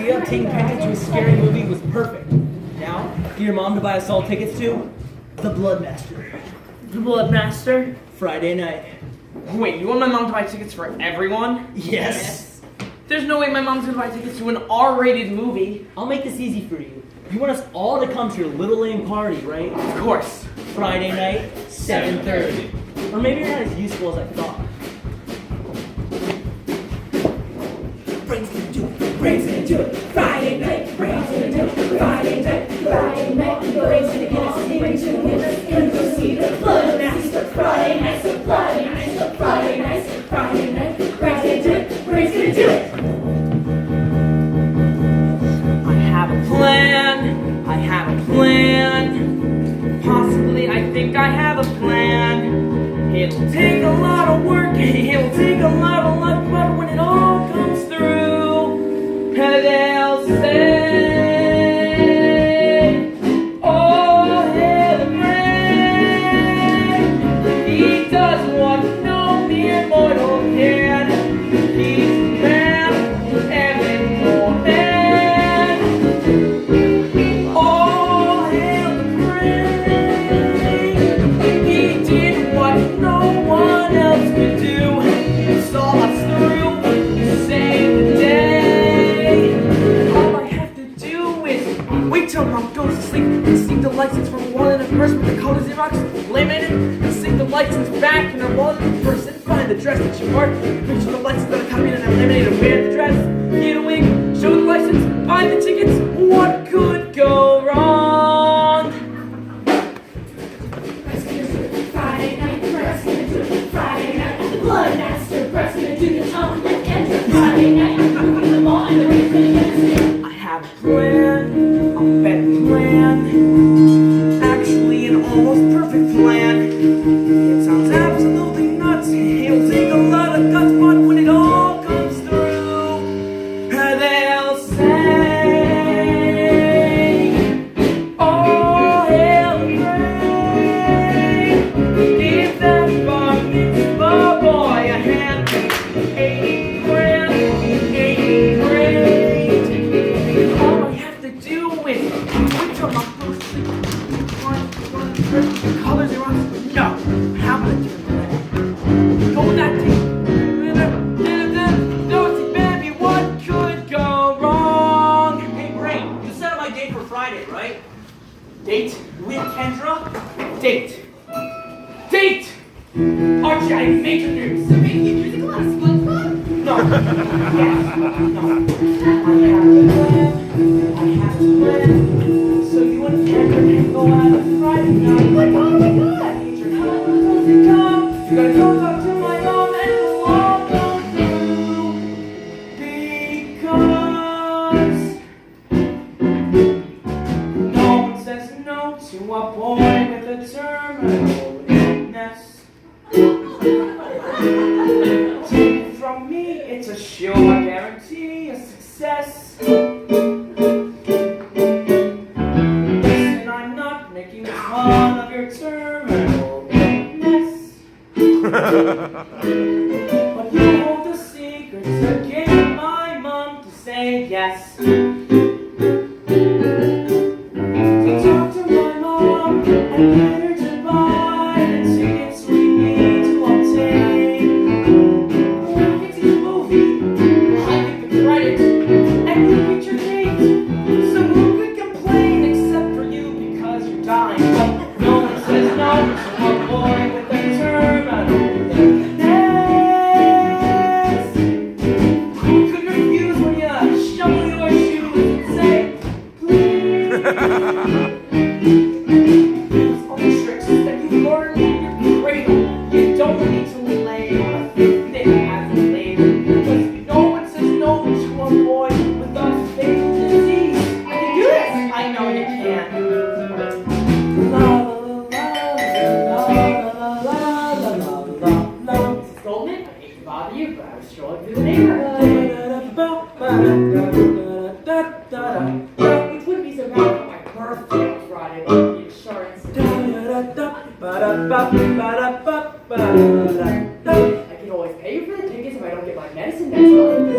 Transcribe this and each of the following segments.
idea of taking Kendra to a scary movie was perfect. Now, get your mom to buy us all tickets to The Bloodmaster. The Bloodmaster? Friday night. Wait, you want my mom to buy tickets for everyone? Yes. There's no way my mom's gonna buy tickets to an R-rated movie. I'll make this easy for you. You want us all to come to your little lame party, right? Of course. Friday night, 7:30. Or maybe you're not as useful as I thought. Brains gonna do it, brains gonna do it. Friday night, brains gonna do it. Friday night, Friday night. Brains gonna get us, brains gonna get us. Gonna go see the Bloodmaster. Friday night, so Friday night, so Friday night, so Friday night. Brains gonna do it, brains gonna do it. I have a plan. I have a plan. Possibly, I think I have a plan. It'll take a lot of work. It'll take a lot of luck, but when it all comes through, they'll say, "Oh, hail the brave! He does what no mere mortal can. He's man every morning. Oh, hail the brave! He did what no one else could do. Saw us through, saved the day. All I have to do is wait till mom goes to sleep and sneak the license from a wallet in her purse with the color Xerox laminated, and sneak the license back in her wallet in her purse and find the dress that she wore. Make sure the license that I copied and I laminated, wear the dress, get a wig, show the license, buy the tickets. What could go wrong? Brains gonna do it. Friday night, brains gonna do it. Friday night, the Bloodmaster. Brains gonna do the Tom and Kendra. Friday night, I'm moving them all, and the brains gonna get us there. I have a plan, a better plan. Actually, an almost perfect plan. It sounds absolutely nuts. It'll take a lot of guts, but when it all comes through, they'll say, "Oh, hail the brave! Give that bar mitzvah boy a hand. 80 grand, 80 great. All I have to do is wait till my first sleep. Colors are on. No, how about a different plan? Go with that date. Nosy baby, what could go wrong? Hey, Brain, you set up my date for Friday, right? Date, With Kendra? date, date. Archie, I have major news. So maybe you musical on a SpongeBob? No. Yes. No. I have a plan. So you and Kendra can go out on Friday night. Oh my god, oh my god! Need your help to come. You gotta go talk to my mom and we'll all go through. Because no one says no to a boy with a terminal illness. Take it from me, it's a sure guarantee of success. Listen, I'm not making fun of your terminal illness, but you hold the secret to get my mom to say yes. So talk to my mom and get her to buy the tickets we need to obtain. We'll get to the movie, I get the credits, and you get your date. So who could complain except for you because you're dying? But no one says no to a boy with a terminal illness. Who could refuse when you shovel your shoes and say, please? All the tricks that you learned in your cradle, you don't need to lay on a thick as a label. Because no one says no to a boy with a fatal disease. I can do this! I know you can. La la la la la la la la la. This is Goldman. I hate to bother you, but I was strolling through the neighborhood. Which wouldn't be so bad for my birthday on Friday, but the insurance. I can always pay you for the tickets if I don't get my medicine next month.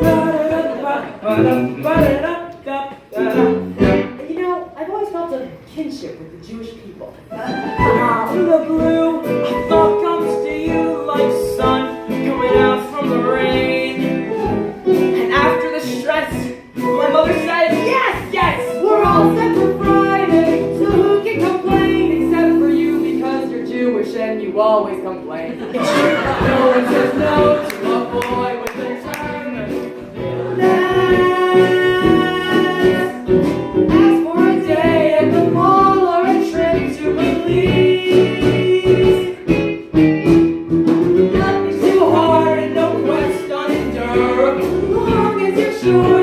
do